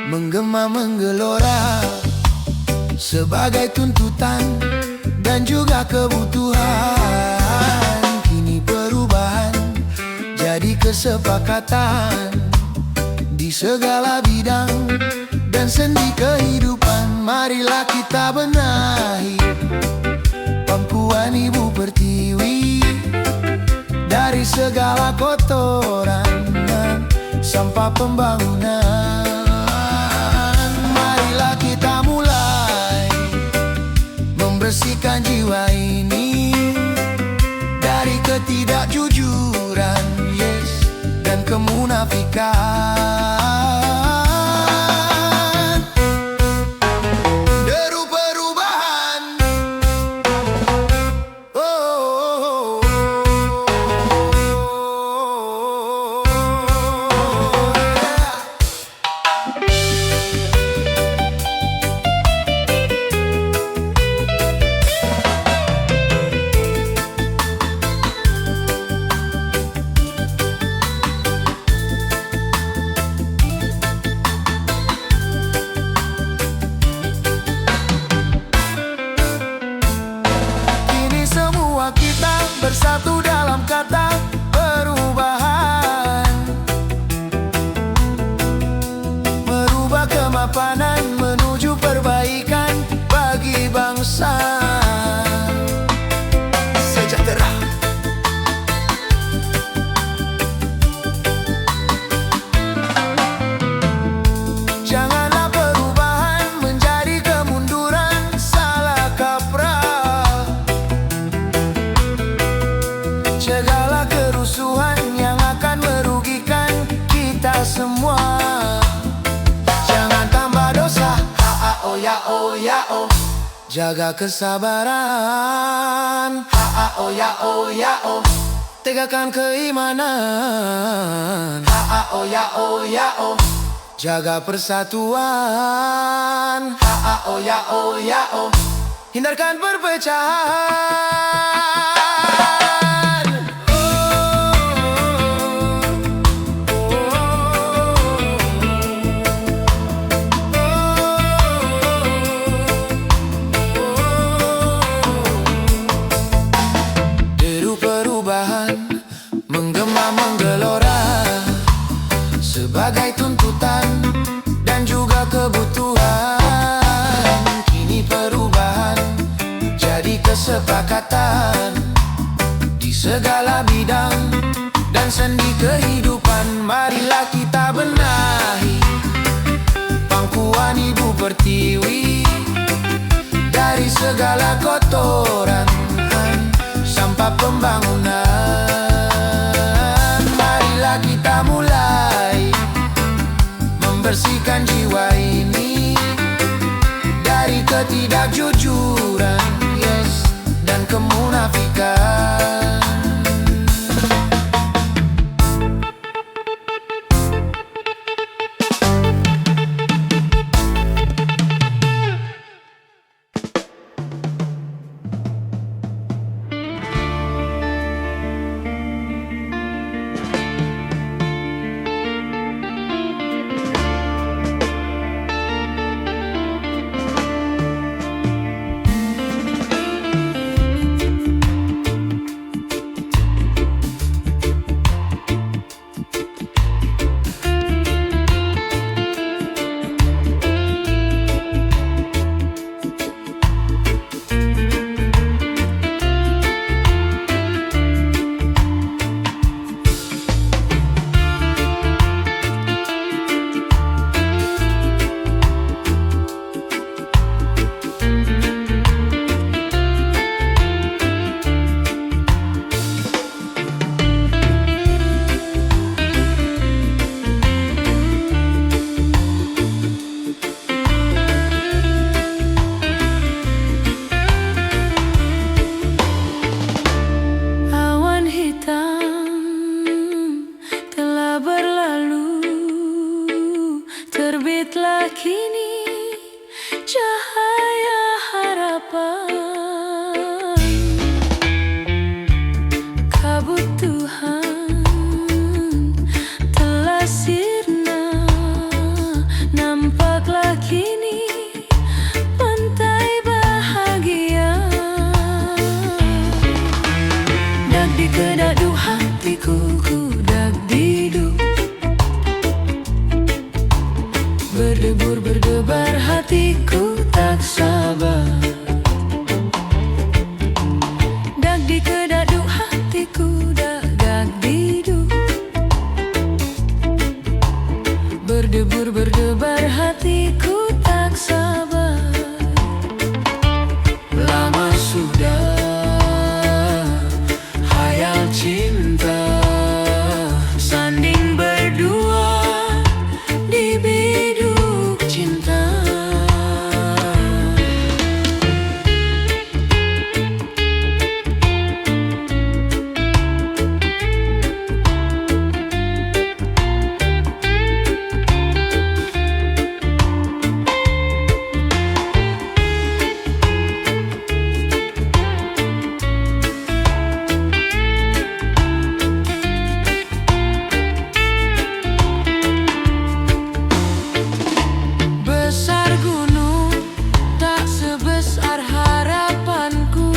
menggema menggelora sebagai tuntutan dan juga kebutuhan. Kini perubahan jadi kesepakatan di segala bidang dan sendi kehidupan. Marilah kita benahi pangkuan Ibu Pertiwi dari segala kotoran sampah pembangunan. Marilah kita mulai membersihkan jiwa ini dari ketidakjujuran, dan kemunafikan. Deru perubahan, oh, oh, oh, bersatu dalam kata perubahan, merubah kemapanan menuju perbaikan bagi bangsa sejahtera. Janganlah perubahan menjadi kemunduran, salah kaprah. Segala kerusuhan yang akan merugikan kita semua. Jangan tambah dosa, oh ya oh ya oh. Jaga kesabaran, oh ya oh ya oh. Tegakkan keimanan, oh ya oh ya oh. Jaga persatuan, oh ya oh ya oh. Hindarkan perpecahan. Menggema menggelora sebagai tuntutan dan juga kebutuhan. Kini perubahan jadi kesepakatan di segala bidang dan sendi kehidupan. Marilah kita benahi pangkuan Ibu Pertiwi dari segala kotoran sampah pembangunan. Kita mulai membersihkan jiwa ini dari ketidakjujuran, dan kemunafikan. Terbitlah kini cahaya harapan. Kabut Tuhan telah sirna nampak Berdebur berdebar hatiku tak sabar. Dak dikedaduk hatiku dak diduk. Berdebur berdebar hatiku tak sabar. Lama sudah hayal cinta, Sanding berdua di biduk cinta. Besar gunung tak sebesar harapanku,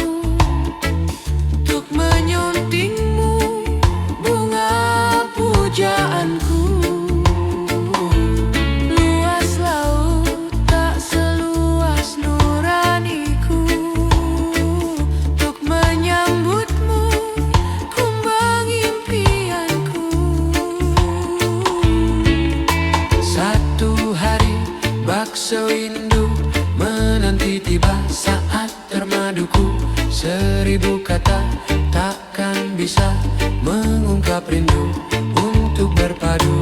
untuk menyuntingmu bunga pujaanku. Luas laut tak seluas nuraniku, untuk menyambutmu kumbang impianku. satu hari bakso induk menanti tiba saat termaduku. 1000 kata takkan bisa mengungkap rindu untuk berpadu.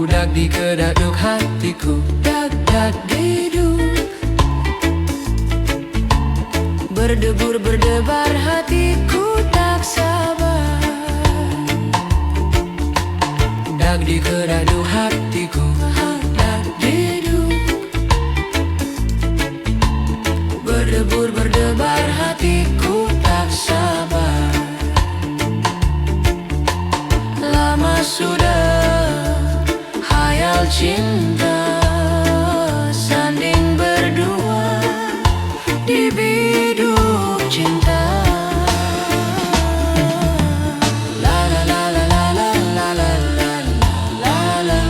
Dak dikedaduk hatiku, Dak diduk. Berdebur berdebar hatiku tak sabar. dak dikedaduk hatiku, Dak diduk. Berdebur berdebar hatiku tak sabar. lama sudah hayal cinta, Sanding berdua di biduk cinta. la la la la la la la la la la la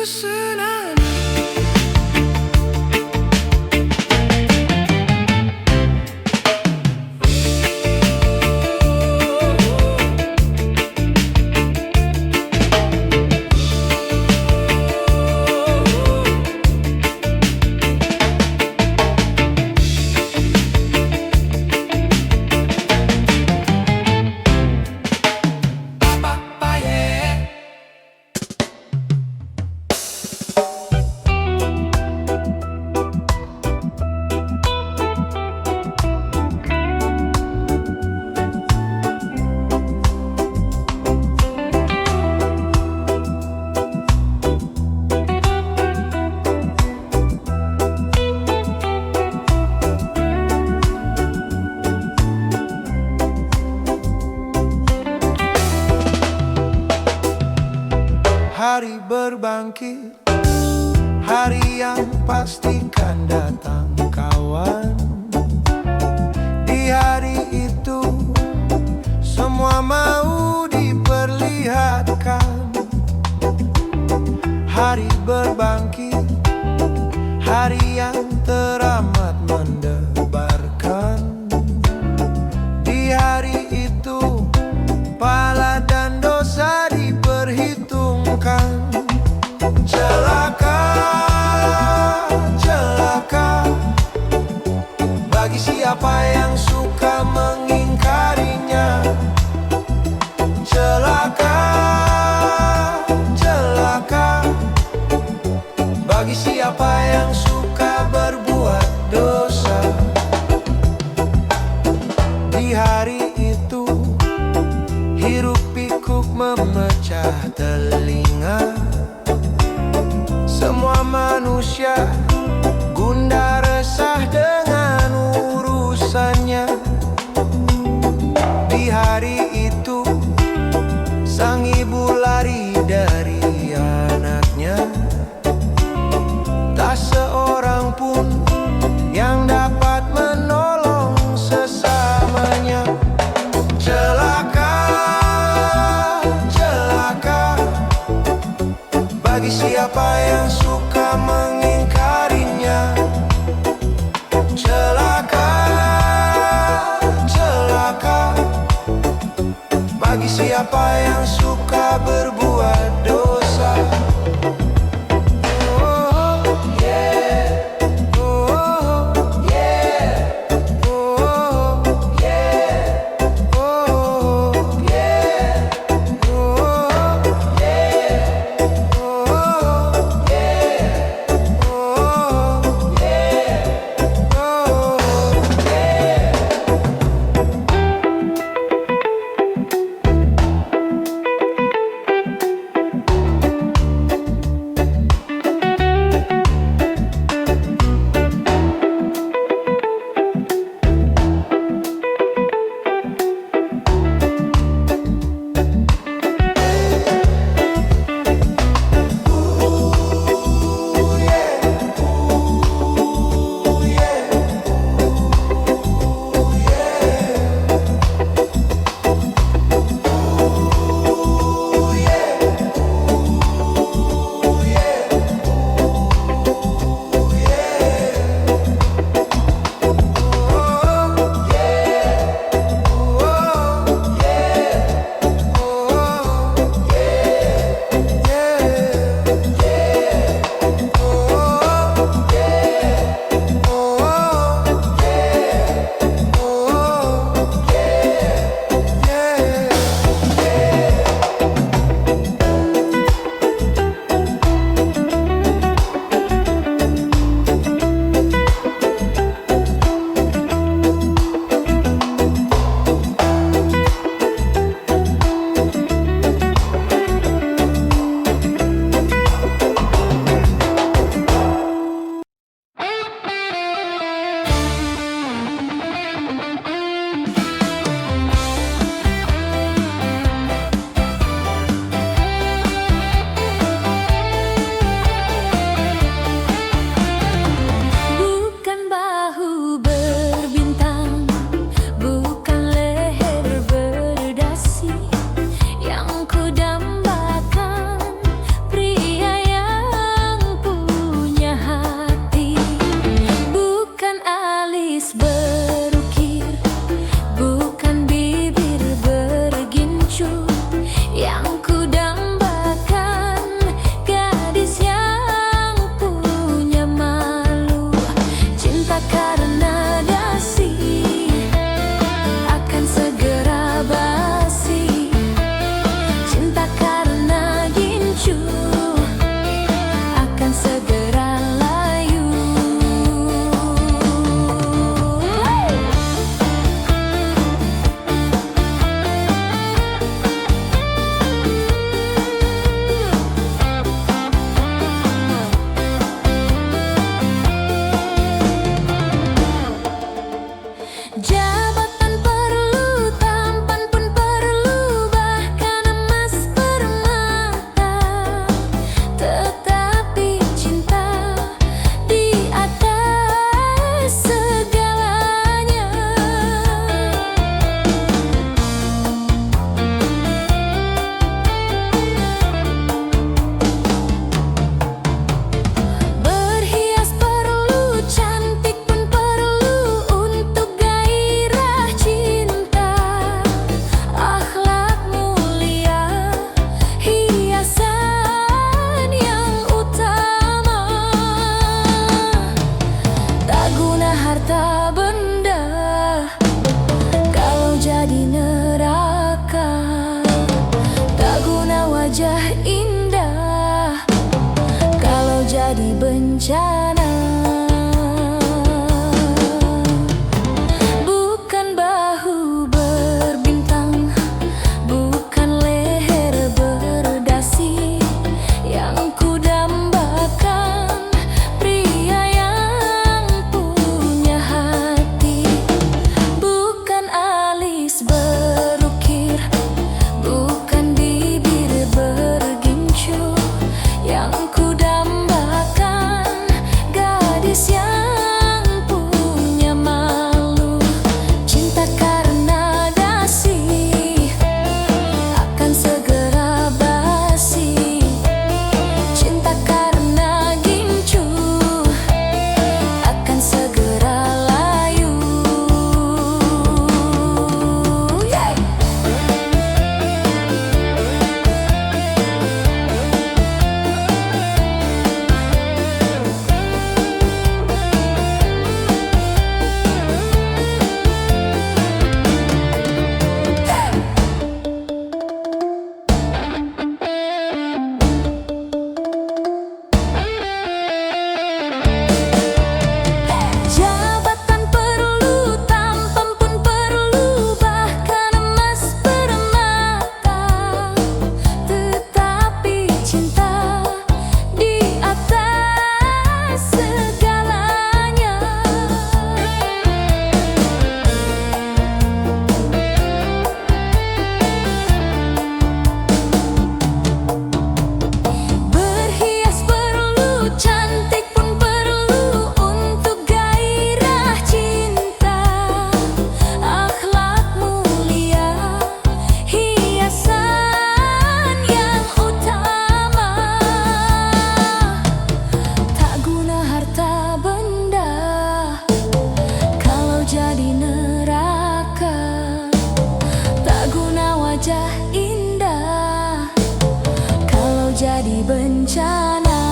pesanan. Hari berbangkit, hari yang pastikan datang kawan. Di hari itu semua mau diperlihatkan. Hari berbangkit, hari yang teramat mendebarkan. Di hari itu pahala dan dosa diperhitungkan. Celaka, celaka bagi siapa yang suka mengingkarinya. Celaka, celaka bagi siapa yang suka berbuat dosa. Di hari itu hiruk pikuk memecah telinga. Semua manusia gundah resah dengan urusannya. Di hari itu sang ibu lari dari anaknya. Tak seorang pun yang dapat menolong sesamanya. Celaka, celaka bagi siapa yang suka mengingkarinya. Celaka, celaka bagi siapa yang suka berbuat dosa. Oh, yeah. Oh, yeah. Oh, yeah. Oh, yeah. Oh, bencana. Bukan bahu berbintang, bukan leher berdasi yang kudambakan, pria yang punya hati. Bukan alis berukir, bukan bibir bergincu yang kudambakan, gadis yang punya malu. Cinta karena dasi akan segera basi, cinta karena gincu akan segera layu. Yeah. Jabatan perlu, tampan pun perlu, bahkan emas permata, tetapi cinta di atas segalanya. Berhias perlu, cantik pun perlu untuk gairah cinta. Akhlak mulia, hiasan yang utama. Tak guna harta benda kalau jadi neraka. Tak guna wajah indah kalau jadi bencana.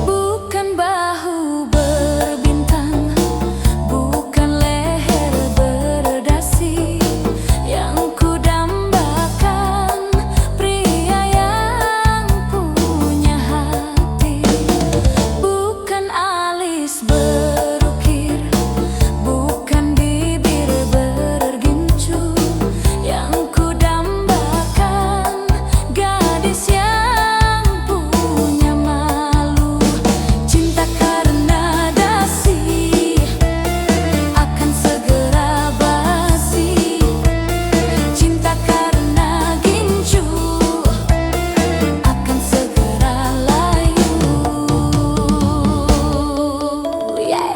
Bukan bahu berbintang, bukan leher berdasi yang kudambakan, pria yang punya hati. Bukan alis berukir, bukan bibir bergincu yang kudambakan, gadis yang punya malu. Cinta karena dasi akan segera basi, cinta karena gincu akan segera layu. Yeah.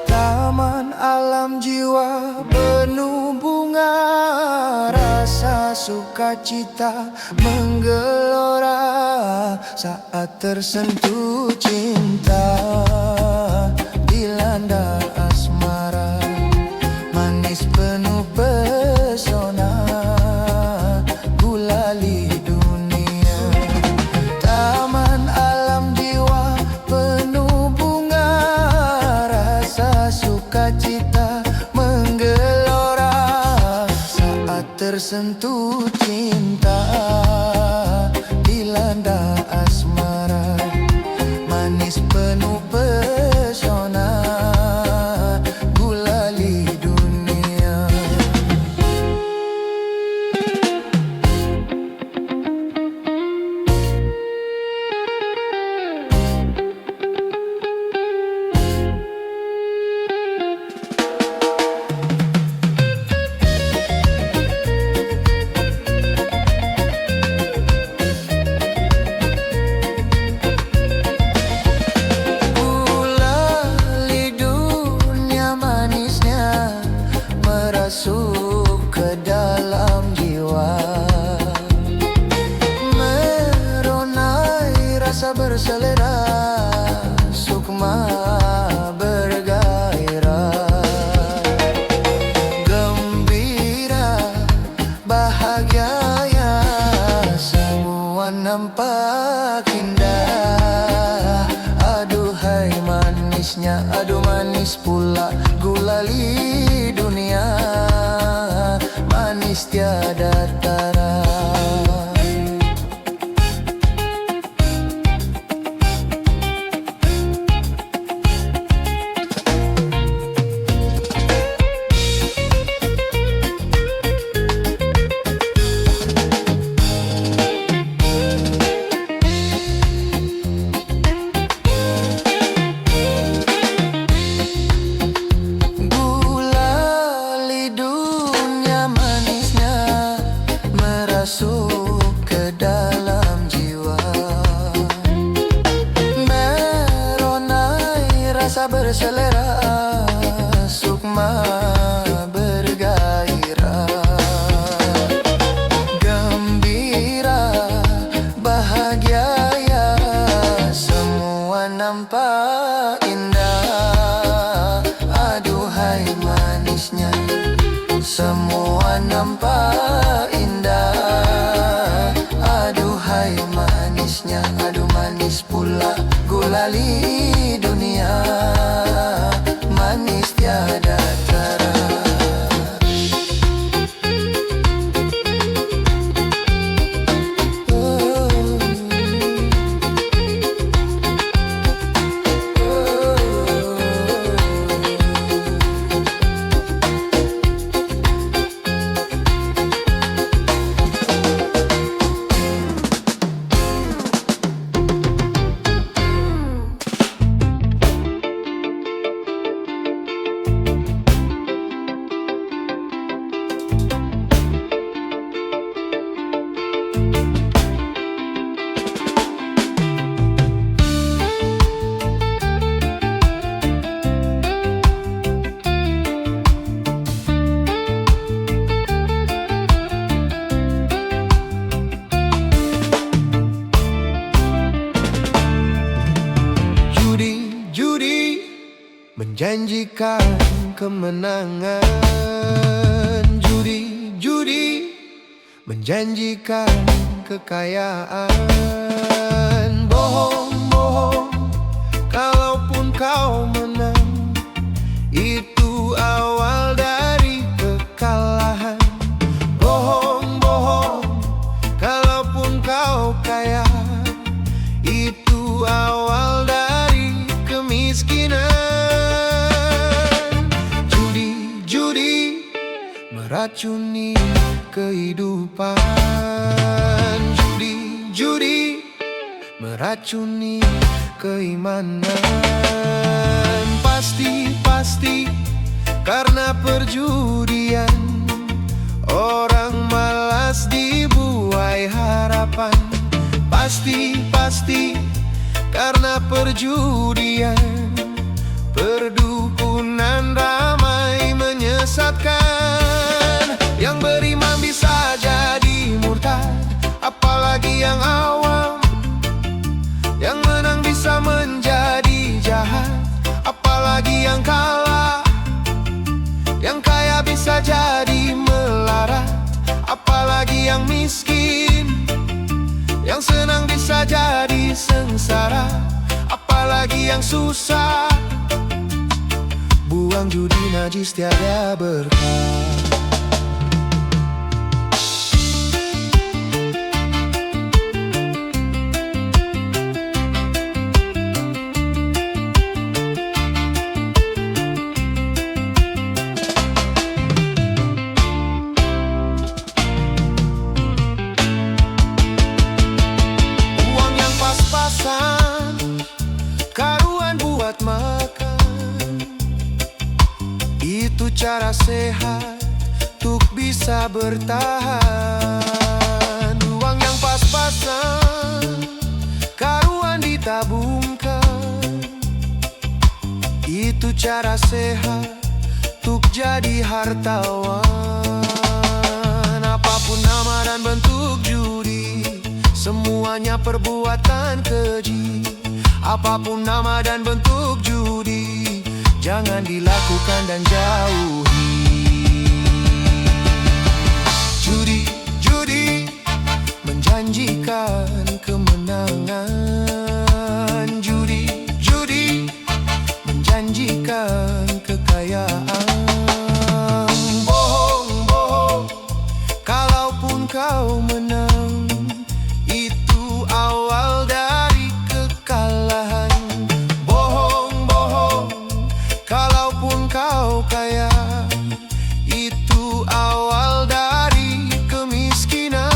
Taman alam jiwa penuh bunga, rasa sukacita menggelora saat tersentuh cinta, dilanda asmara, manis penuh pesona, gulali dunia. Taman alam jiwa penuh bunga, rasa sukacita menggelora saat tersentuh cinta, dilanda asmara, manis penuh pesona, gulali dunia. berselera, sukma bergairah, gembira, bahagia ya, semua nampak indah. Aduhai manisnya, aduh manis pula gulali dunia, manis tiada tara. Masuk ke dalam jiwa, meronai rasa berselera, sukma bergairah, gembira, bahagia ya, semua nampak indah. Aduhai manisnya, semua nampak indah. Aduhai manisnya, aduh manis pula gulali dunia, manis tiada tara. Menjanjikan kemenangan, judi menjanjikan kekayaan. Bohong, kalaupun kau menang, itu awal dari kekalahan. Bohong, kalaupun kau kaya, itu awal dari kemiskinan. Meracuni kehidupan, judi meracuni keimanan. Pasti karena perjudian, orang malas dibuai harapan. Pasti karena perjudian, perdukunan ramai menyesatkan. Yang beriman bisa jadi murtad, apalagi yang awam. Yang menang bisa menjadi jahat, apalagi yang kalah. Yang kaya bisa jadi melarat, apalagi yang miskin. Yang senang bisa jadi sengsara, apalagi yang susah. Buang judi najis tiada berkah. Karuan buat makan, itu cara sehat untuk bisa bertahan. Uang yang pas-pasan, karuan ditabungkan, itu cara sehat untuk jadi hartawan. Apapun nama dan bentuk judi, semuanya perbuatan keji. Apapun nama dan bentuk judi, jangan dilakukan dan jauhi. Judi, judi menjanjikan kemenangan. Judi, judi menjanjikan kekayaan. Bohong, bohong, kalaupun kau menang, itu awal dari kekalahan. Bohong, bohong, kalaupun kau kaya, itu awal dari kemiskinan.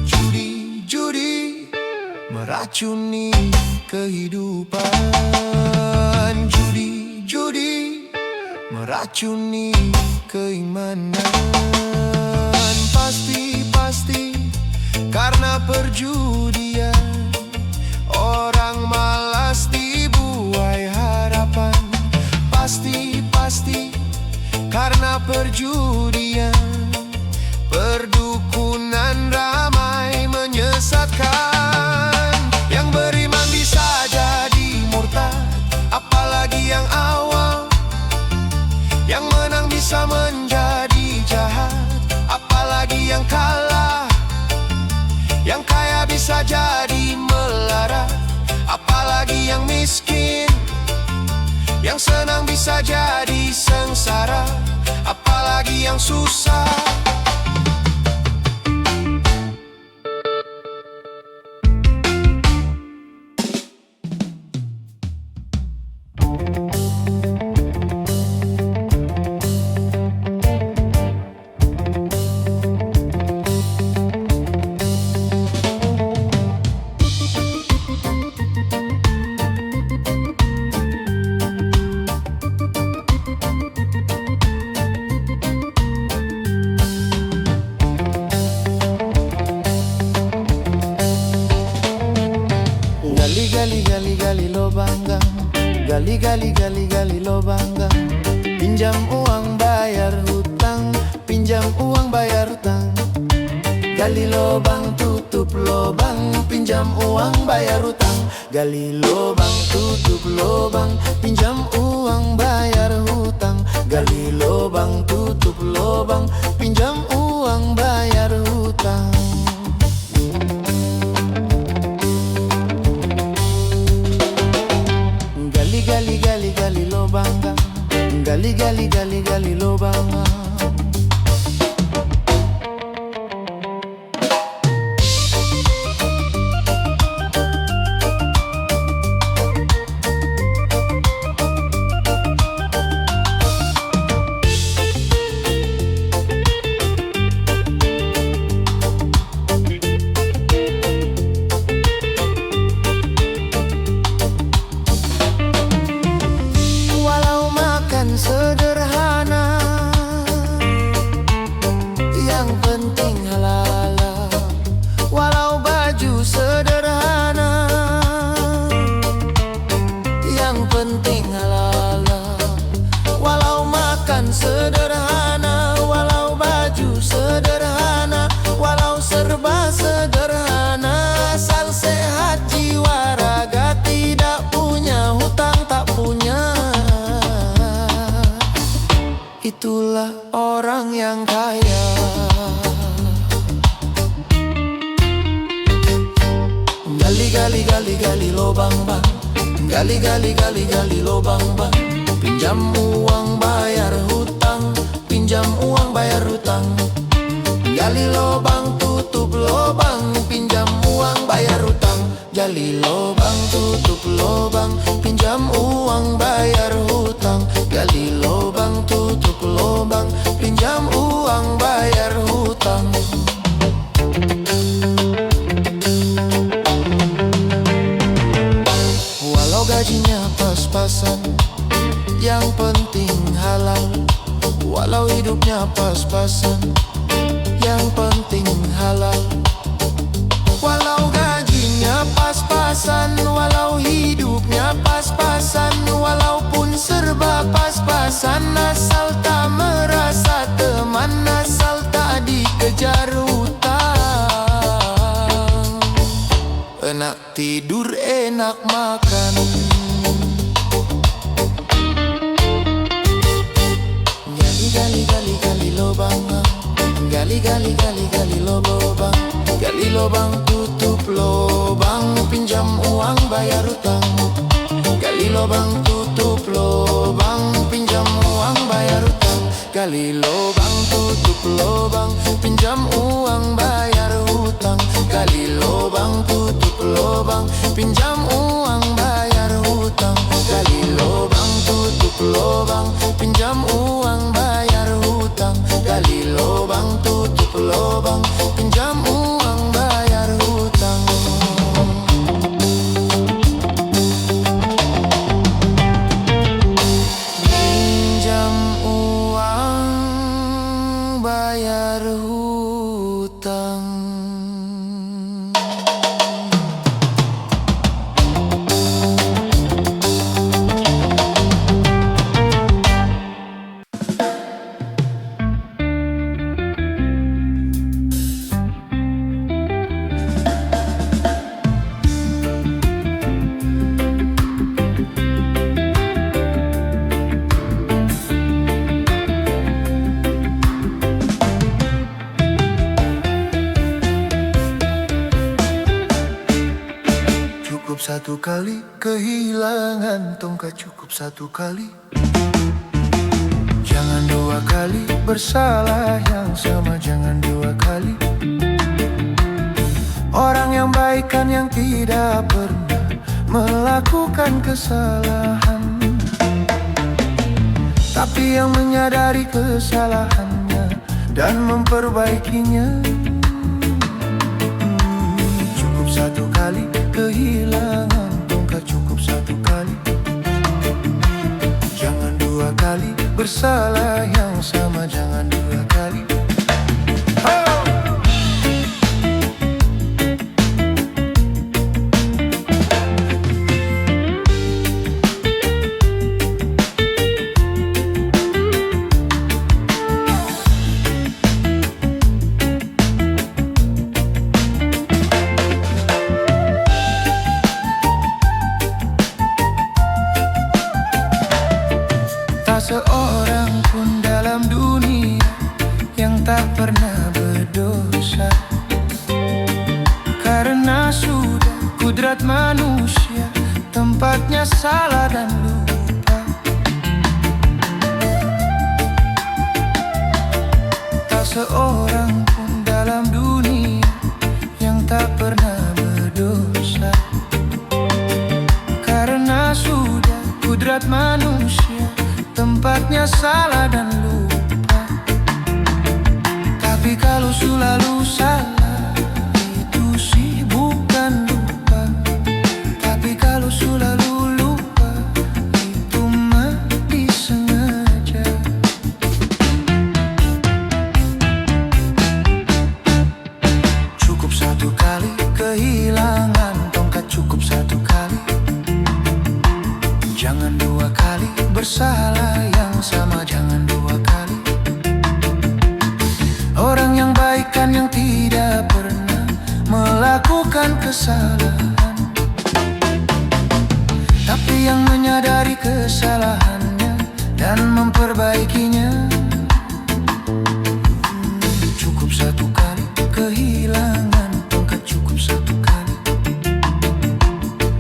Judi, judi meracuni kehidupan. Judi, judi meracuni keimanan. Pasti, pasti karena perjudian, orang malas dibuai harapan. Pasti, pasti karena perjudian, perdukunan ramai menyesatkan. Yang beriman bisa jadi murtad, apalagi yang awam. Yang menang bisa menjadi jahat, apalagi yang kalah. Yang kaya bisa jadi melarat, apalagi yang miskin. Yang senang bisa jadi sengsara, apalagi yang susah. Gali, gali, gali, lobang gang. Gali, gali, gali, gali, lobang gang. Pinjam uang bayar hutang, pinjam uang bayar hutang. Gali lobang tutup lobang, pinjam uang bayar hutang. Gali lobang tutup lobang, pinjam uang bayar hutang. Gali lobang tutup lobang, pinjam uang bayar hutang. Gali, gali, gali, lobang gang. Gali, gali, gali, gali, lobang gang. Sederhana, yang penting halal. Walau baju sederhana, yang penting halal. Walau makan sederhana, walau baju sederhana, walau serba sederhana, asal sehat jiwa raga, tidak punya hutang, tak punya. Itulah orang yang kaya. Gali, gali, gali, gali, lobang bang. Gali, gali, gali, gali, lobang bang. Pinjam uang bayar hutang, pinjam uang bayar hutang. Gali lobang tutup lobang, pinjam uang bayar hutang. Gali lobang tutup lobang, pinjam uang bayar hutang. Gali lobang tutup lobang, pinjam uang bayar hutang. Walau gajinya pas-pasan, yang penting halal. Walau hidupnya pas-pasan, yang penting halal. Walau gajinya pas-pasan, walau hidupnya pas-pasan, walaupun serba pas-pasan, asal tak merasa teman, asal tak dikejar hutang. Enak tidur banyak makan. Gali lobang, gali lobang, gali lobang tutup lobang, pinjam uang bayar hutang. Gali lobang tutup lobang, pinjam uang bayar hutang. Gali lobang tutup lobang, pinjam uang bayar hutang. Gali lobang tutup lobang, pinjam uang bayar hutang. Gali lobang tutup lobang, pinjam uang bayar hutang. Gali lobang tutup lobang, pinjam uang bayar hutang. Pinjam uang bayar hutang. Cukup satu kali kehilangan tongkat, cukup satu kali. Jangan dua kali bersalah yang sama, jangan dua kali. Orang yang baik kan yang tidak pernah melakukan kesalahan, tapi yang menyadari kesalahannya dan memperbaikinya. Cukup satu kali kehilangan tongkat, cukup satu kali. Jangan dua kali bersalah yang sama, jangan dua kali. Tak seorang pun dalam dunia yang tak pernah berdosa, karena sudah kudrat manusia tempatnya salah dan lupa. Tak seorang pun dalam dunia yang tak pernah berdosa, karena sudah kudrat manusia tempatnya salah dan lupa. Tapi kalau selalu salah, itu sih bukan lupa. Tapi kalau selalu lupa, itu mah disengaja. Cukup satu kali kehilangan tongkat, cukup satu kali. Jangan dua kali bersalah yang sama, jangan dua kali. Orang yang baik kan yang tidak pernah melakukan kesalahan, tapi yang menyadari kesalahannya dan memperbaikinya. Cukup satu kali kehilangan tongkat, cukup satu kali.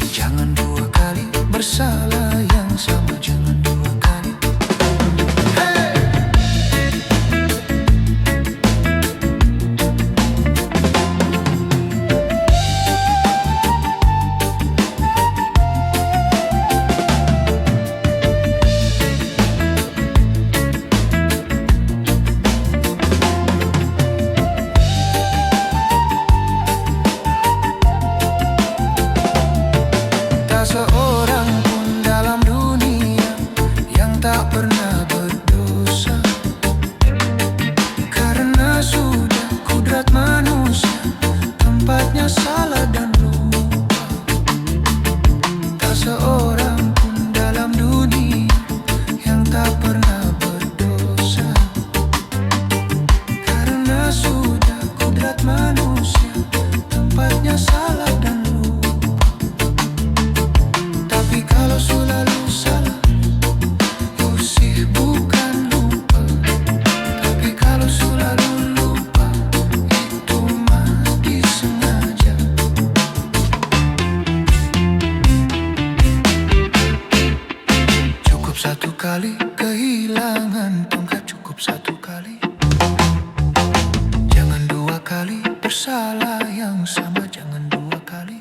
Jangan dua kali bersalah yang sama, jangan dua kali. Tak seorang pun dalam dunia kali kehilangan tongkat, cukup satu kali. Jangan dua kali bersalah yang sama, jangan dua kali.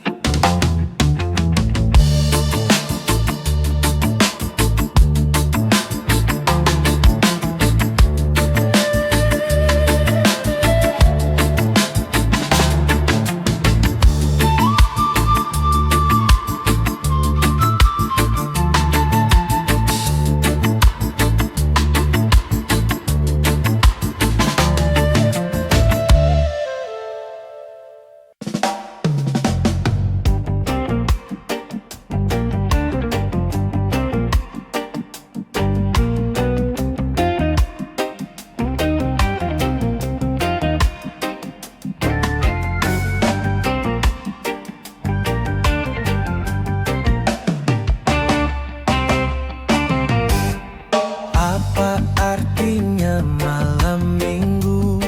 Apa artinya malam minggu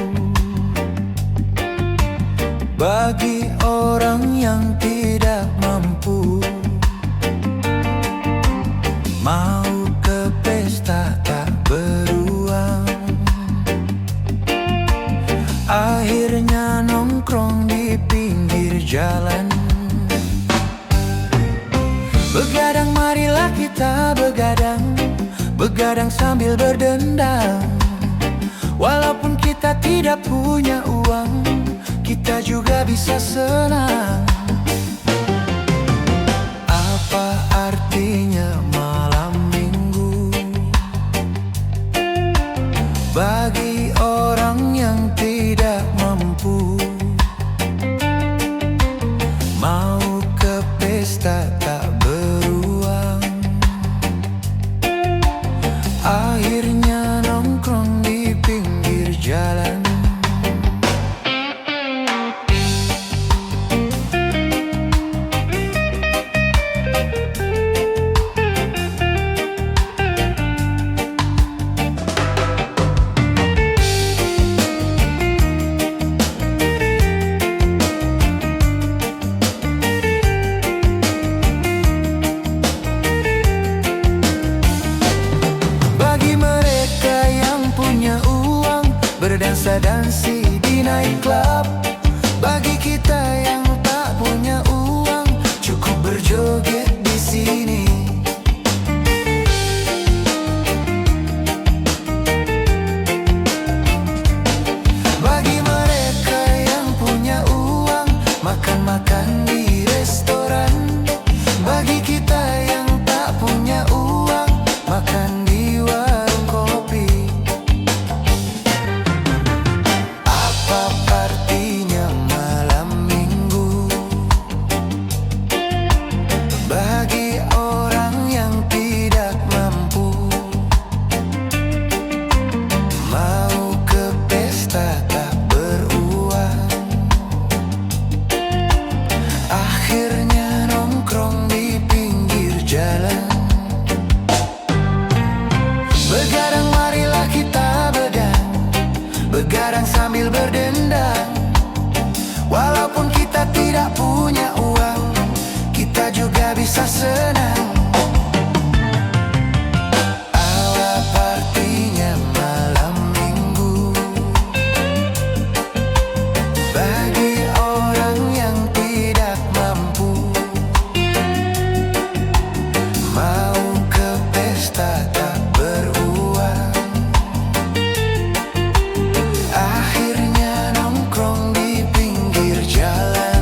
bagi orang yang tidak mampu? Mau ke pesta tak beruang, akhirnya nongkrong di pinggir jalan. Begadang, marilah kita begadang, begadang sambil berdendang. Walaupun kita tidak punya uang, kita juga bisa senang. Apa artinya malam minggu bagi orang yang tidak mampu? Mau ke pesta tak beruang, akhirnya nongkrong di pinggir jalan. Berdansa-dansi di nightclub. Bagi kita yang tak punya uang, cukup berjoget di sini. Bagi mereka yang punya uang, makan-makan di restoran. Bagi kita yang tak punya uang, makan di warung kopi. Artinya malam minggu bagi orang yang tidak mampu? Mau ke pesta tak beruang, akhirnya nongkrong di pinggir jalan. Begadang, marilah kita begadang sambil berdendang. Walaupun kita tidak punya uang, kita juga bisa senang. Apa artinya malam minggu bagi orang yang tidak mampu? Mau ke pesta tak beruang, akhirnya nongkrong di pinggir jalan.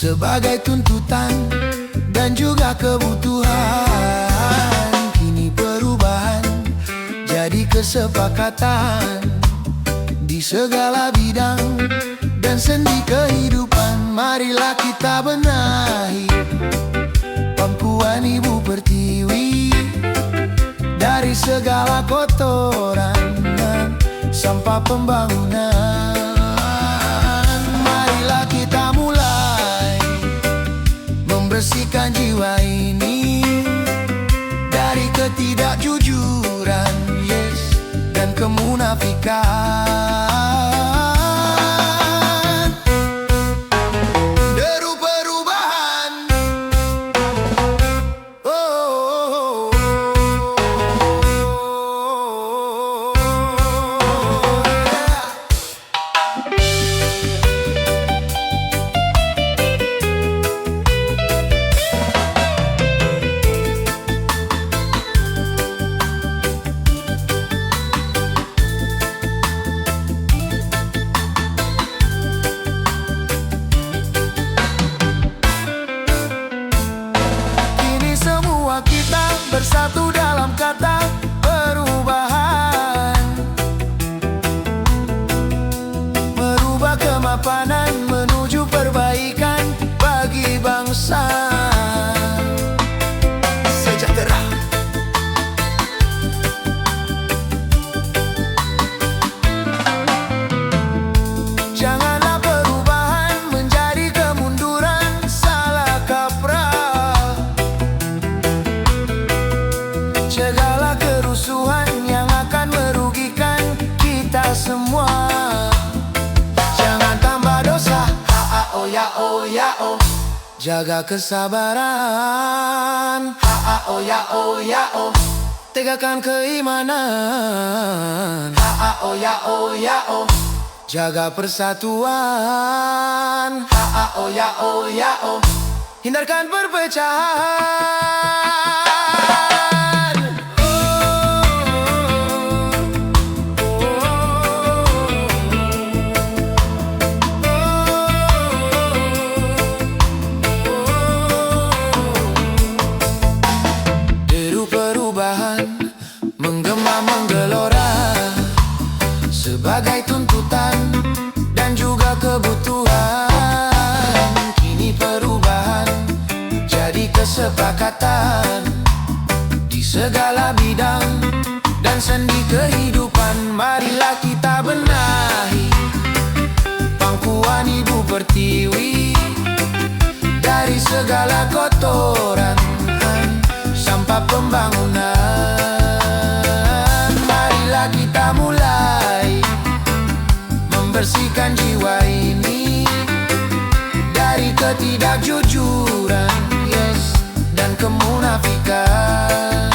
sebagai tuntutan dan juga kebutuhan. Kini perubahan jadi kesepakatan di segala bidang dan sendi kehidupan. Marilah kita benahi pangkuan Ibu Pertiwi dari segala kotoran sampah pembangunan. Marilah kita mulai membersihkan jiwa ini dari ketidakjujuran, yes, dan kemunafikan. Deru perubahan, oh, oh, oh, kita bersatu dalam kata perubahan, merubah kemapanan menuju perbaikan bagi bangsa sejahtera. Janganlah perubahan menjadi kemunduran, salah kaprah. Segala kerusuhan yang akan merugikan kita semua. Jangan tambah dosa, oh ya oh ya oh. Jaga kesabaran, oh ya oh. Tegakkan keimanan, oh ya oh. Jaga persatuan, oh ya oh. Hindarkan perpecahan. Menggema menggelora sebagai tuntutan dan juga kebutuhan. Kini perubahan jadi kesepakatan di segala bidang dan sendi kehidupan. Marilah kita benahi pangkuan Ibu Pertiwi dari segala kotoran sampah pembangunan. Kita mulai membersihkan jiwa ini dari ketidakjujuran, yes, dan kemunafikan.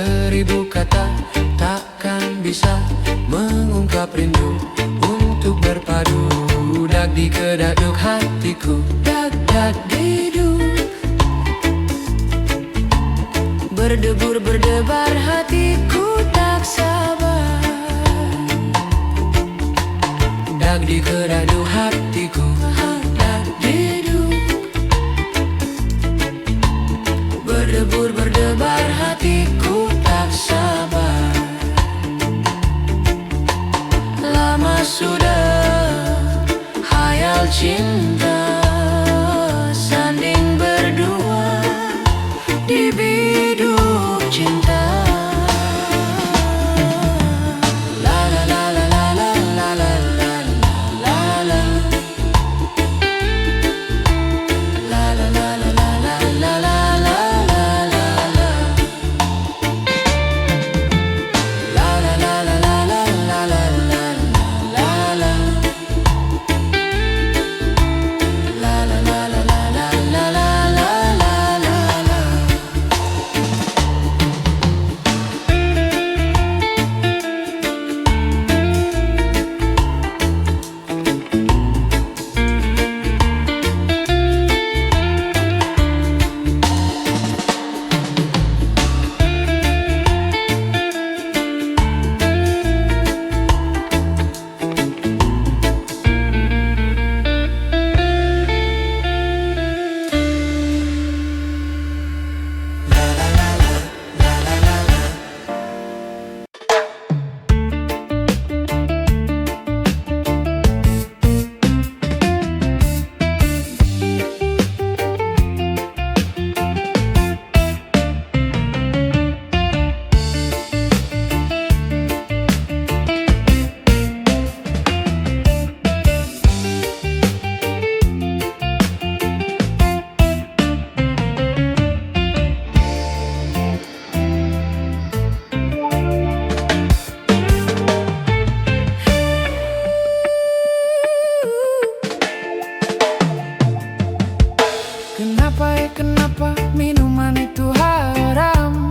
1000 kata takkan bisa mengungkap rindu untuk berpadu. Dak di kedaduk hatiku, dak dak diduk, berdebur berdebar hatiku tak sabar. Dak di kedaduk hatiku, dak diduk, berdebur berdebar hatiku tak sabar. Lama sudah hayal cinta sanding berdua di biduk cinta. La la la la la la la la la la la. La la la la la la la la la la la. La la la la la la la la la la la. La la la la la la la la la la la. Kenapa minuman itu haram?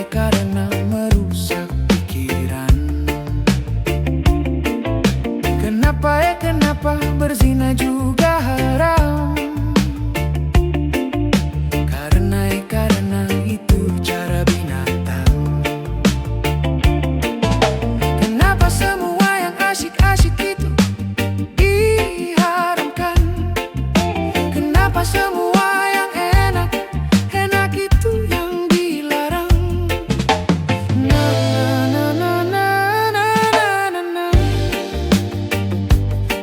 Karena merusak pikiran. Kenapa berzina juga haram? Karena itu cara binatang. Kenapa semua yang asyik-asyik itu diharamkan? Kenapa semua yang enak itu yang dilarang? Na na na na na na na.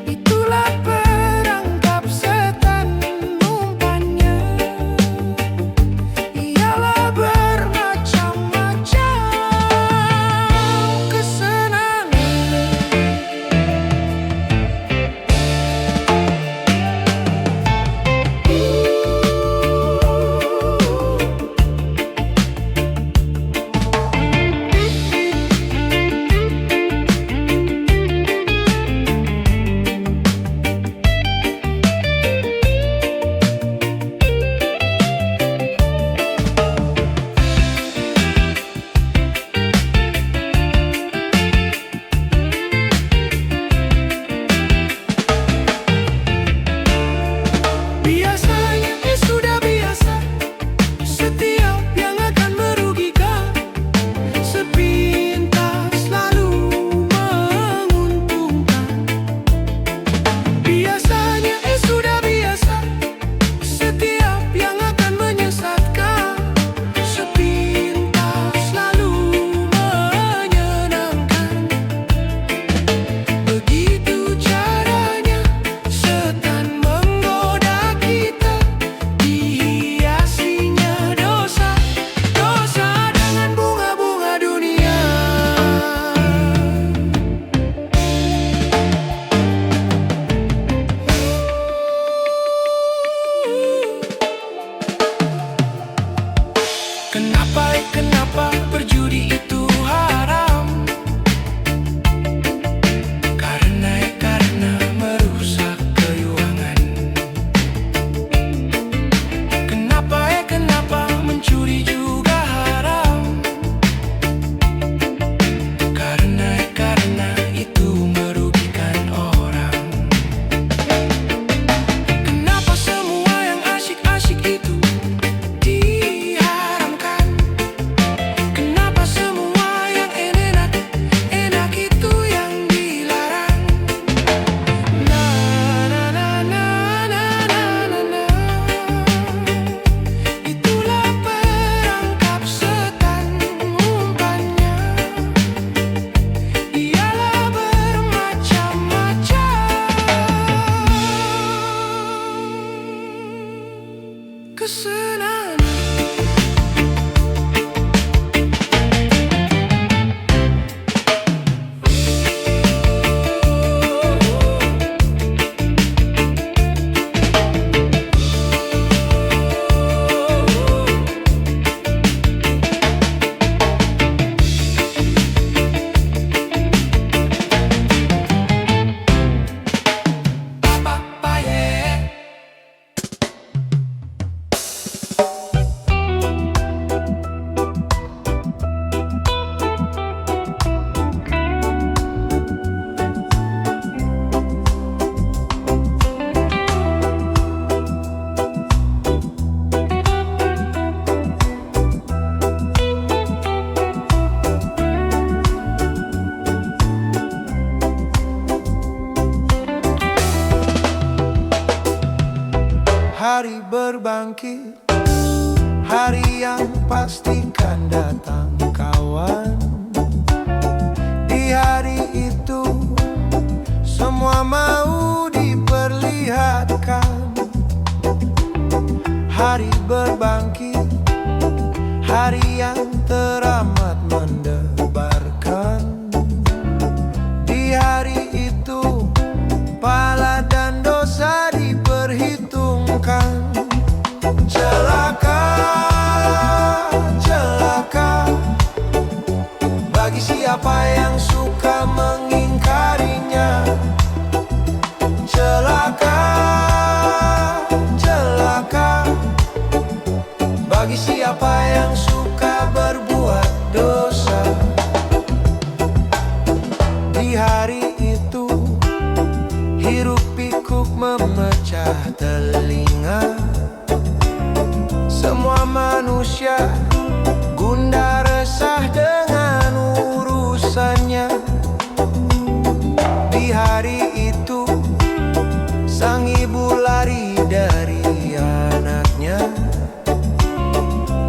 Itulah perangkap setan umpannya. Ialah bermacam-macam kesenangan. Biasanya sudah biasa, setiap yang akan merugikan sepintas selalu menguntungkan. Biasanya sudah biasa, setiap yang akan menyesatkan sepintas selalu menyenangkan. Begitu caranya setan menggoda kita, dihiasinya dosa dengan bunga-bunga dunia. Kenapa berjudi itu haram? Karena merusak keuangan. Kenapa berbangkit, hari yang pastikan datang kawan. Di hari itu semua mau diperlihatkan. Hari berbangkit, hari yang teramat mendebarkan. Di hari itu pahala dan dosa diperhitungkan. Celaka, celaka bagi siapa yang suka mengingkarinya. Celaka, celaka bagi siapa yang suka berbuat dosa. Di hari itu hiruk pikuk memecah telinga. Semua manusia gundah resah dengan urusannya. Di hari itu sang ibu lari dari anaknya.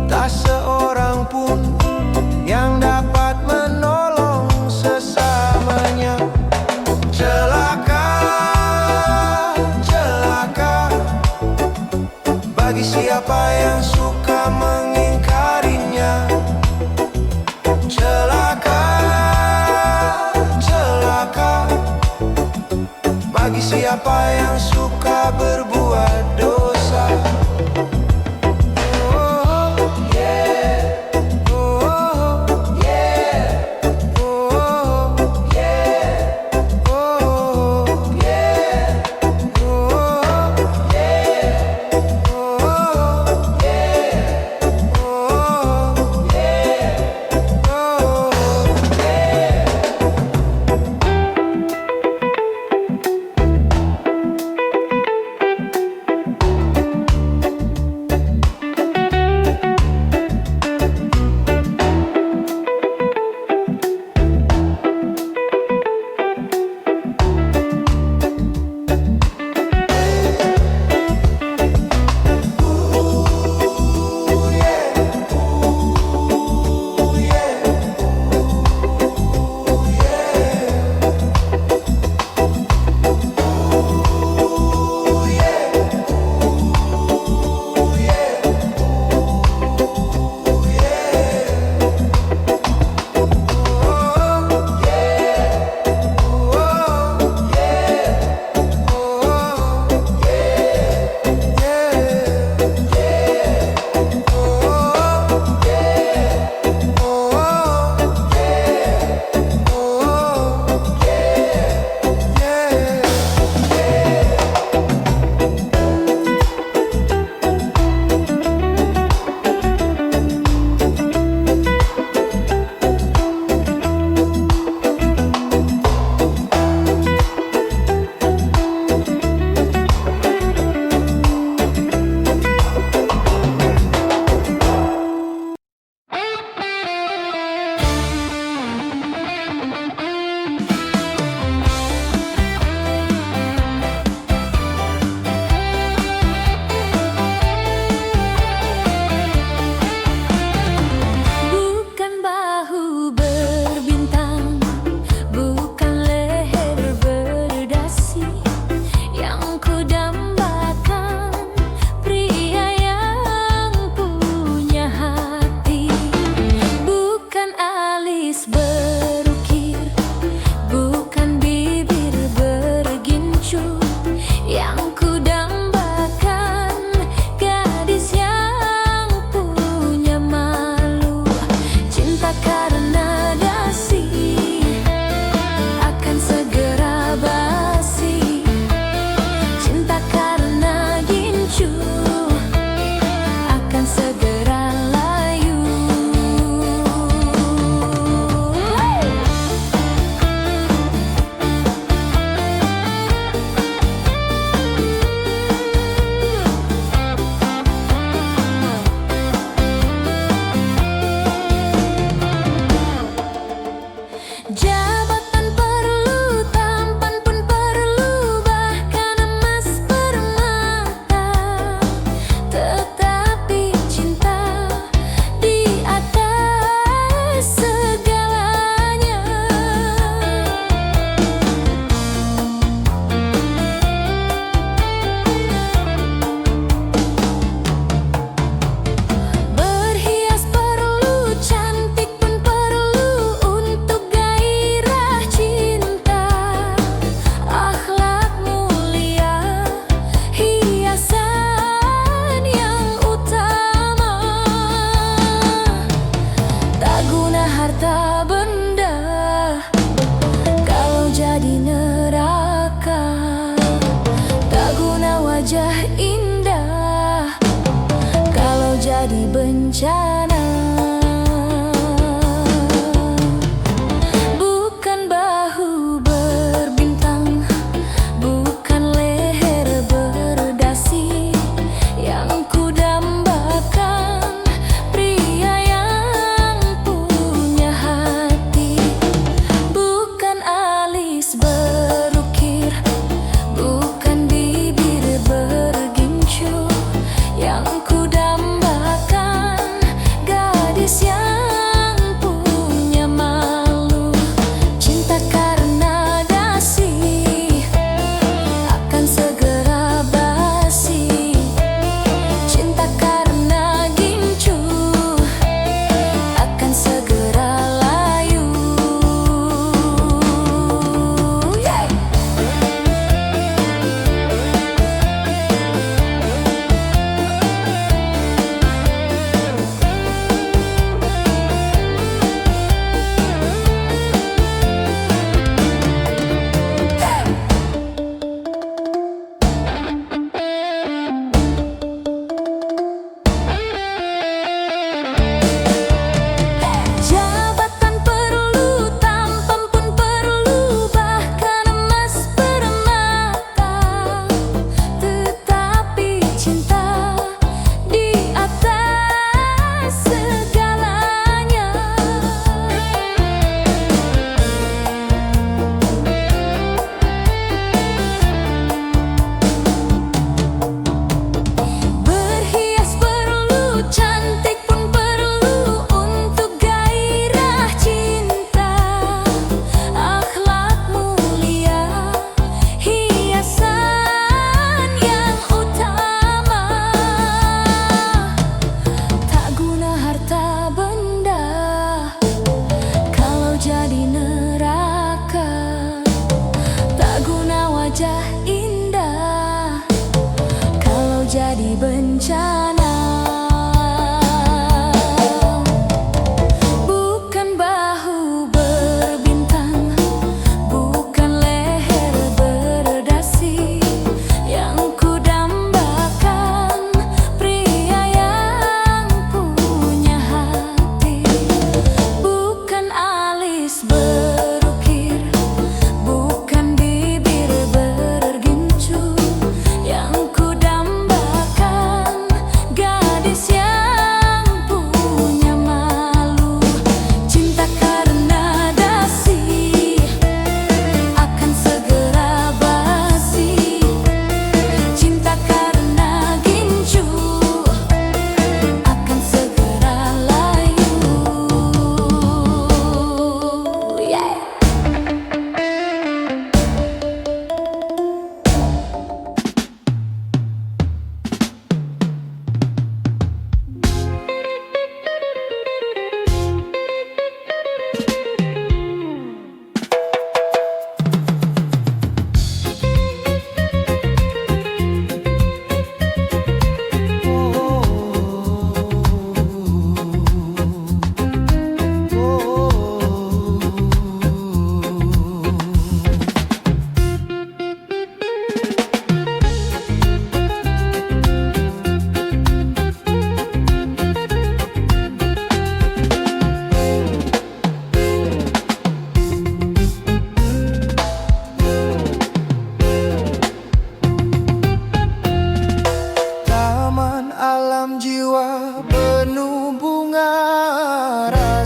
Tak seorang pun yang dapat menolong sesamanya. Celaka, celaka bagi siapa yang suka mengingkarinya. Celaka, celaka bagi siapa yang suka berbuat dosa.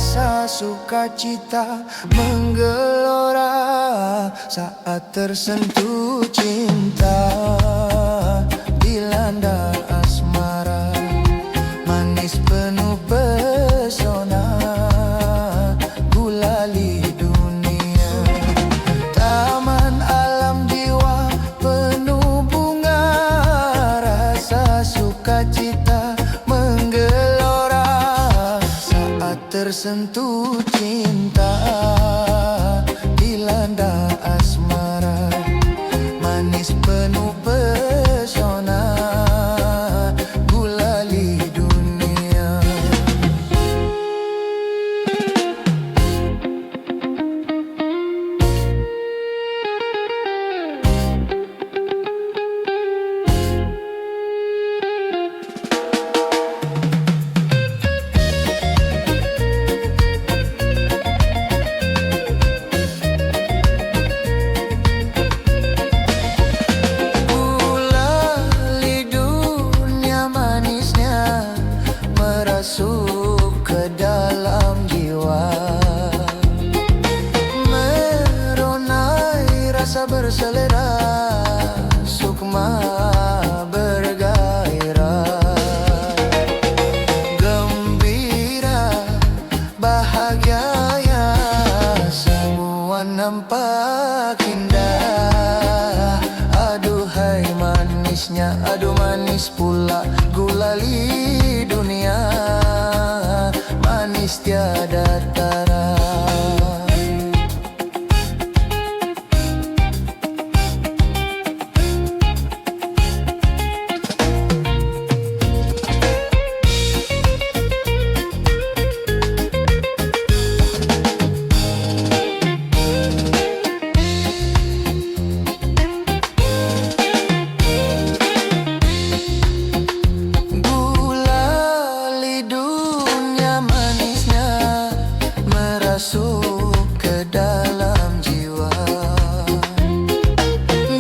rasa sukacita menggelora saat tersentuh cinta, dilanda asmara, manis penuh pesona, gulali dunia. Taman alam jiwa penuh bunga, rasa sukacita menggelora saat tersentuh cinta, dilanda asmara, manis penuh pesona, gulali dunia. Masuk ke dalam jiwa, meronai rasa berselera, sukma bergairah, gembira, bahagia, ya semua nampak indah. Aduhai manisnya, aduh manis pula gulali dunia, manis tiada tara. Masuk ke dalam jiwa,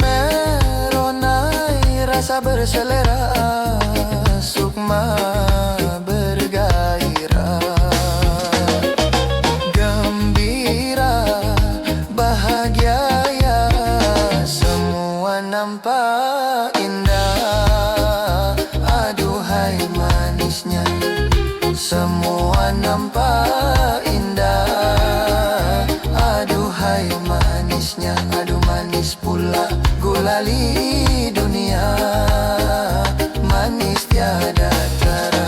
meronai rasa berselera, sukma bergairah, gembira, bahagia, ya semua nampak indah. Aduhai manisnya, semua nampak indah. Aduhai manisnya, aduh manis pula gulali dunia, manis tiada tara.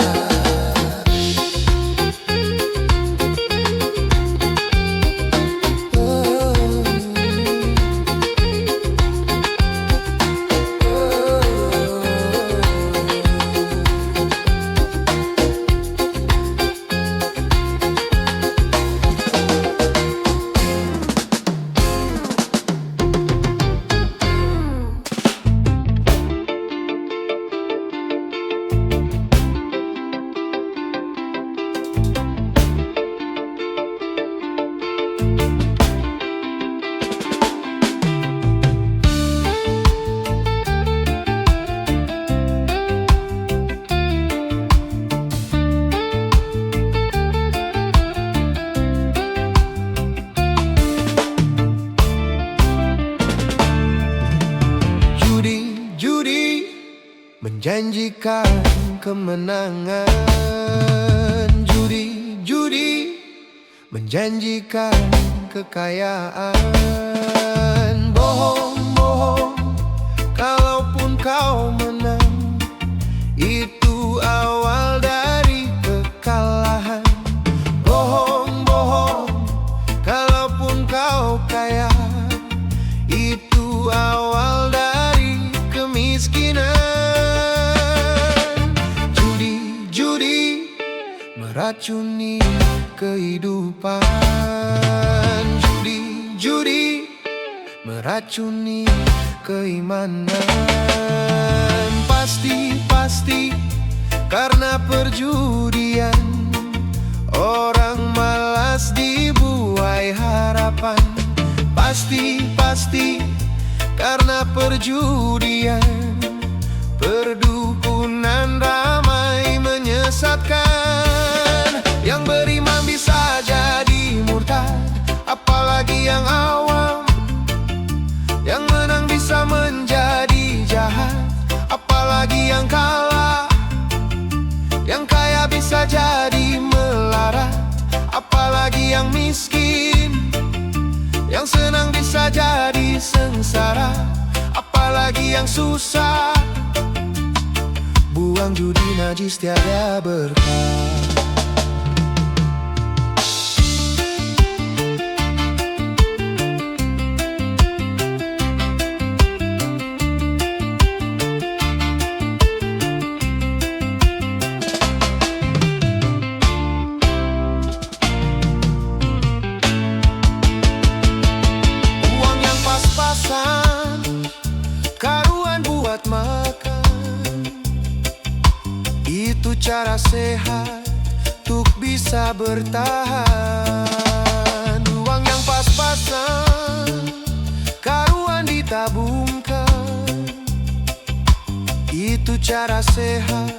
Menjanjikan kemenangan, judi menjanjikan kekayaan. Bohong, kalaupun kau menang, itu awal dari kekalahan. Bohong, kalaupun kau kaya, itu awal dari kemiskinan. Meracuni kehidupan, judi meracuni keimanan. Pasti karena perjudian, orang malas dibuai harapan. Pasti karena perjudian, perdukunan ramai menyesatkan. Yang beriman bisa saja apalagi yang susah. Buang judi najis tiada berkah. Karuan buat makan, itu cara sehat untuk bisa bertahan. Uang yang pas-pasan, karuan ditabungkan, itu cara sehat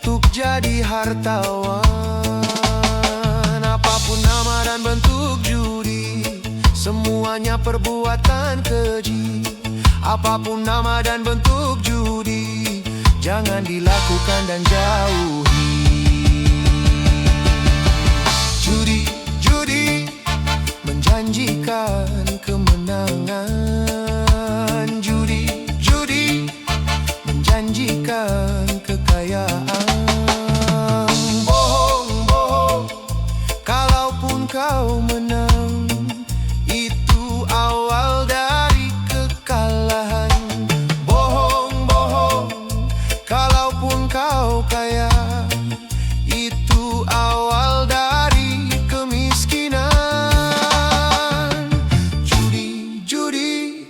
untuk jadi hartawan. Apapun nama dan bentuk judi, semuanya perbuatan keji. Apapun nama dan bentuk judi, jangan dilakukan dan jauhi. Judi, judi menjanjikan kemenangan. Judi, judi menjanjikan kekayaan. Bohong, bohong, kalaupun kau menang, itu awal dari kekalahan. Bohong, bohong, kalaupun kau kaya, itu awal dari kemiskinan. Judi, judi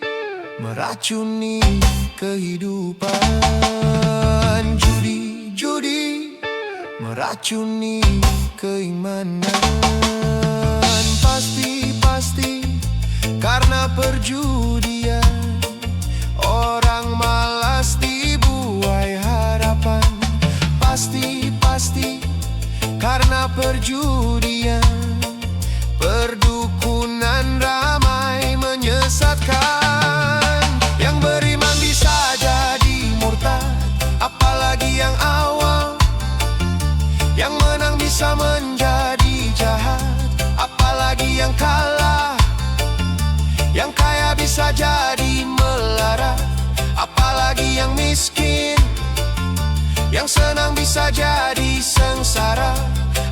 meracuni kehidupan. Judi, judi meracuni keimanan. Pasti, pasti karena perjudian, orang malas dibuai harapan. Pasti, pasti karena perjudian, perdukunan ramai menyesatkan. Yang beriman bisa jadi murtad, apalagi yang awam. Yang menang bisa menjadi jahat, apalagi yang kalah. Yang kaya bisa jadi melarat, apalagi yang miskin. Yang senang bisa jadi sengsara,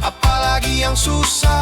apalagi yang susah.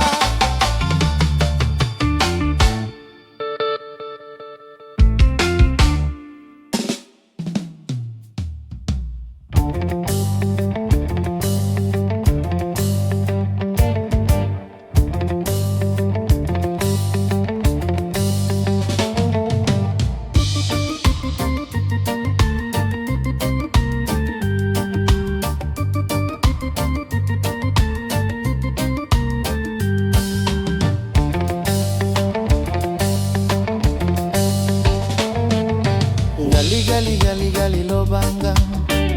Gali, gali, gali, lobang gang.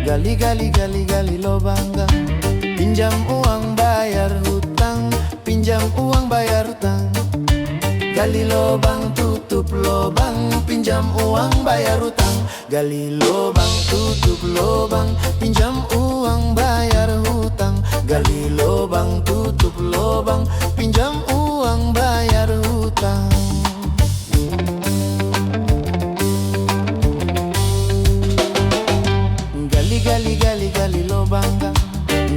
Gali, gali, gali, gali, lobang gang. Pinjam uang bayar hutang, pinjam uang bayar hutang. Gali lobang tutup lobang, pinjam uang bayar hutang. Gali lobang tutup lobang, pinjam uang bayar hutang. Gali lobang tutup lobang, pinjam uang bayar hutang. Gali, gali, gali, lobang gang.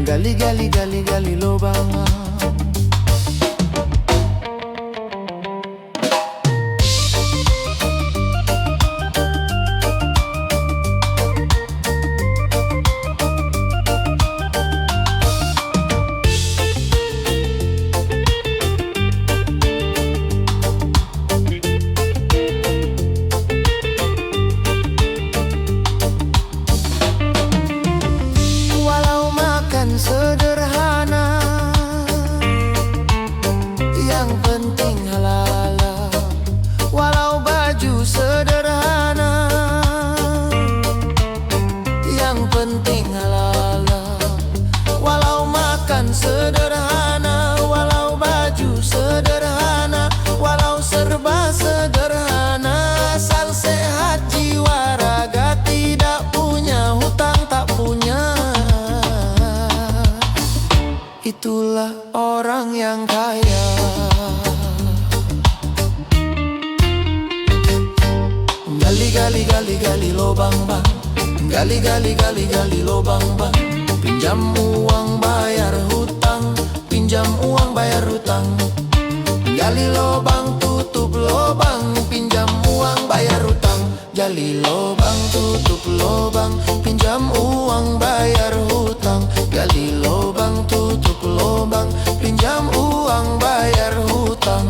Gali, gali, gali, gali, lobang gang. Sederhana, yang penting halal. Walau baju sederhana, yang penting halal. Walau makan sederhana, walau baju sederhana, walau serba sederhana, asal sehat jiwa raga, tidak punya hutang, tak punya. Itulah orang yang kaya. Gali, gali gali gali gali lobang bang, gali gali gali gali lobang bang. Pinjam uang bayar hutang, pinjam uang bayar hutang. Gali lobang tutup lobang, pinjam uang bayar hutang. Gali lobang tutup lobang, pinjam uang bayar hutang. Gali lobang tutup lobang, pinjam uang bayar hutang.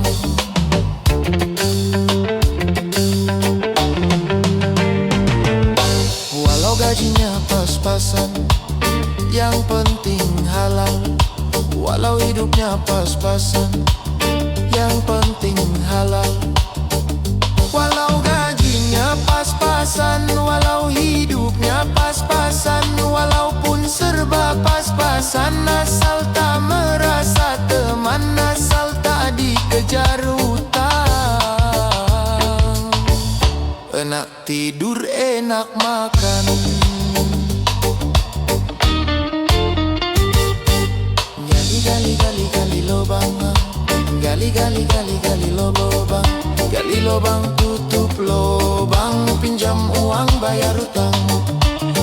Walau gajinya pas-pasan, yang penting halal. Walau hidupnya pas-pasan, yang penting halal. Walau gajinya pas-pasan, walau hidupnya pas-pasan, walaupun serba pas-pasan, asal tak merasa teman, asal tak dikejar hutang. Enak tidur, enak makan. Gali gali gali lobang, gali gali gali gali lobang. Gali lobang tutup lobang, pinjam uang bayar hutang.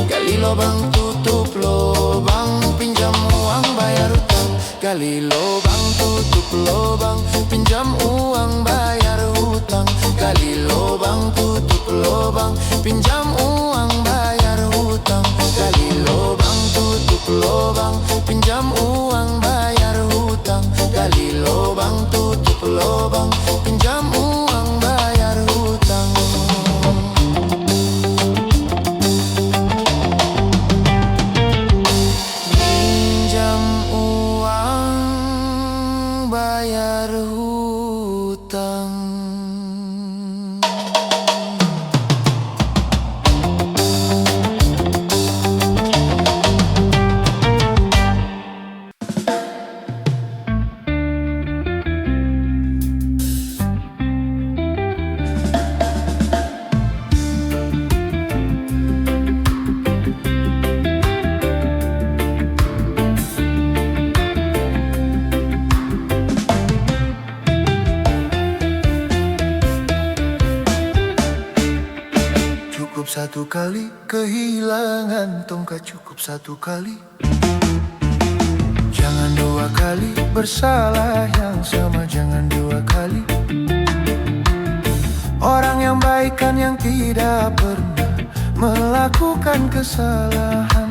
Gali lobang tutup lobang, pinjam uang bayar hutang. Gali lobang tutup lobang, pinjam uang bayar hutang. Gali lobang tutup lobang, pinjam uang bayar hutang. Gali lobang tutup lobang, pinjam uang bayar hutang. Gali lobang tutup lobang, pinjam uang bayar hutang. Pinjam uang bayar hutang. Cukup satu kali kehilangan tongkat, cukup satu kali. Jangan dua kali bersalah yang sama, jangan dua kali. Orang yang baik kan yang tidak pernah melakukan kesalahan,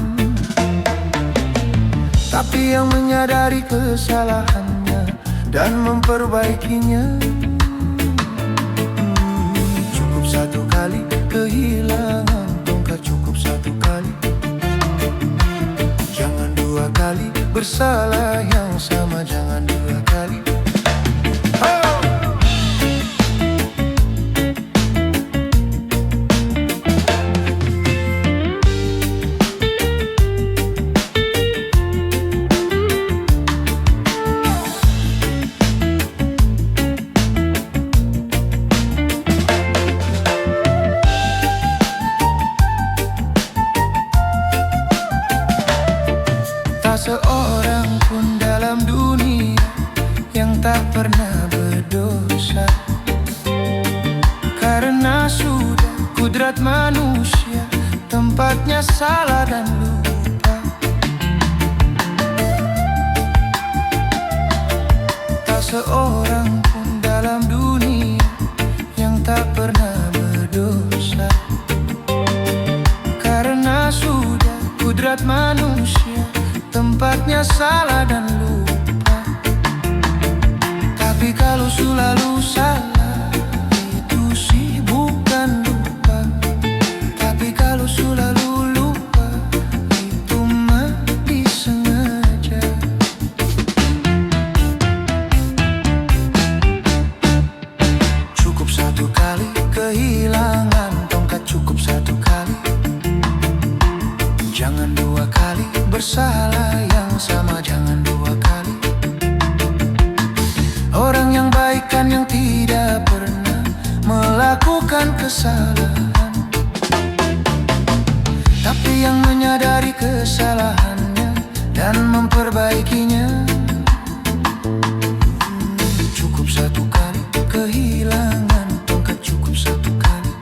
tapi yang menyadari kesalahannya dan memperbaikinya. Cukup satu kali kehilangan tongkat, cukup satu kali. Jangan dua kali bersalah yang sama, jangan dua kali. Tak seorang pun dalam dunia yang tak pernah berdosa, karena sudah kudrat manusia tempatnya salah dan lupa. Tak seorang pun dalam dunia yang tak pernah berdosa, karena sudah kudrat manusia tempatnya salah dan lupa. Tapi kalau selalu salah, itu sih bukan lupa. Tapi kalau selalu lupa, itu mah disengaja. Cukup satu kali kehilangan tongkat, cukup satu kali. Jangan dua kali bersalah yang sama, jangan dua kali. Orang yang baik kan yang tidak pernah melakukan kesalahan, tapi yang menyadari kesalahannya dan memperbaikinya. Cukup satu kali kehilangan tongkat, cukup satu kali.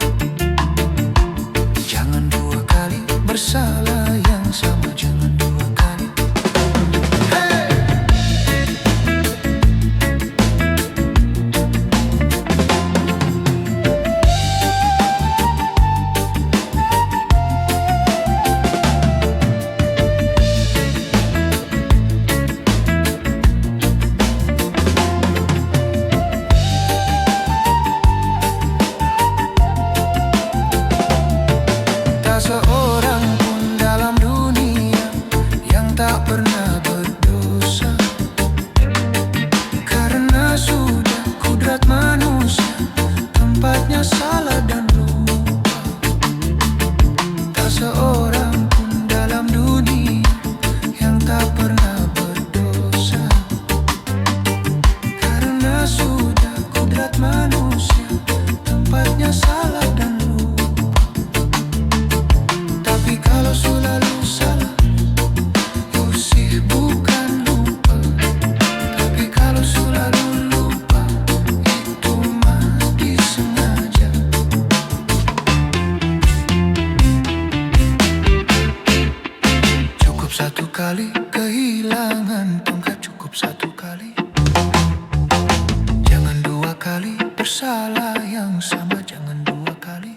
bersalah yang sama jangan dua kali.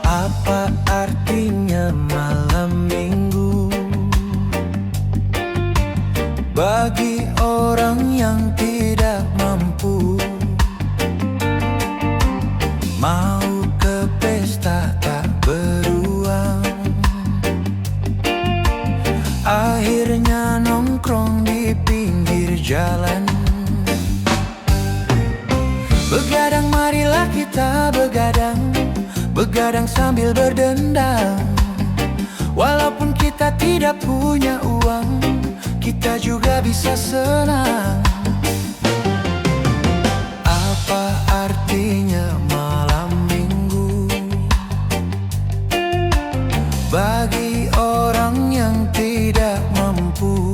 Apa artinya malam minggu bagi orang yang tidak mampu? Mau ke pesta tak beruang, akhirnya nongkrong di pinggir jalan. Begadang, marilah kita begadang, begadang sambil berdendang. Walaupun kita tidak punya uang, kita juga bisa senang. Apa artinya malam minggu bagi orang yang tidak mampu?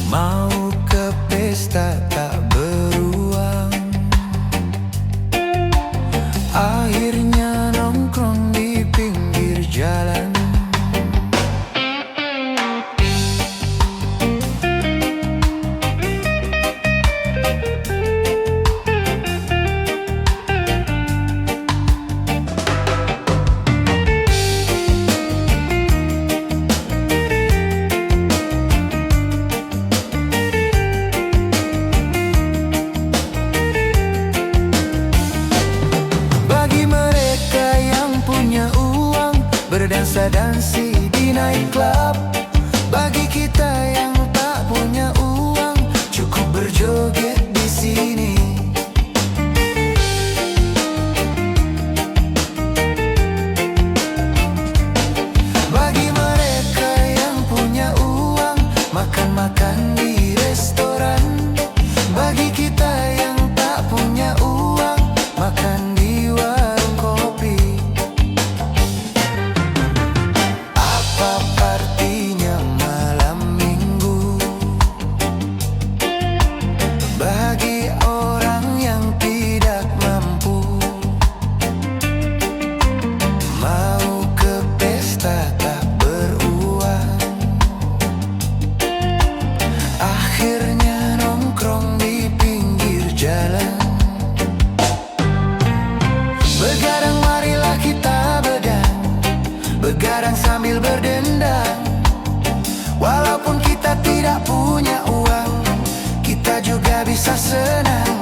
Mau ke pesta tak beruang, akhirnya nongkrong di pinggir jalan. Berdansa-dansi di nightclub. Bagi kita yang tak punya uang, cukup berjoget di sini. Bagi mereka yang punya uang, makan-makan di restoran. Bagi kita yang tak punya uang, makan di warung kopi. Artinya malam minggu bagi orang yang tidak mampu? Mau ke pesta tak beruang, akhirnya nongkrong di pinggir jalan. Begadang, marilah kita begadang sambil berdendang. Walaupun kita tidak punya uang, kita juga bisa senang.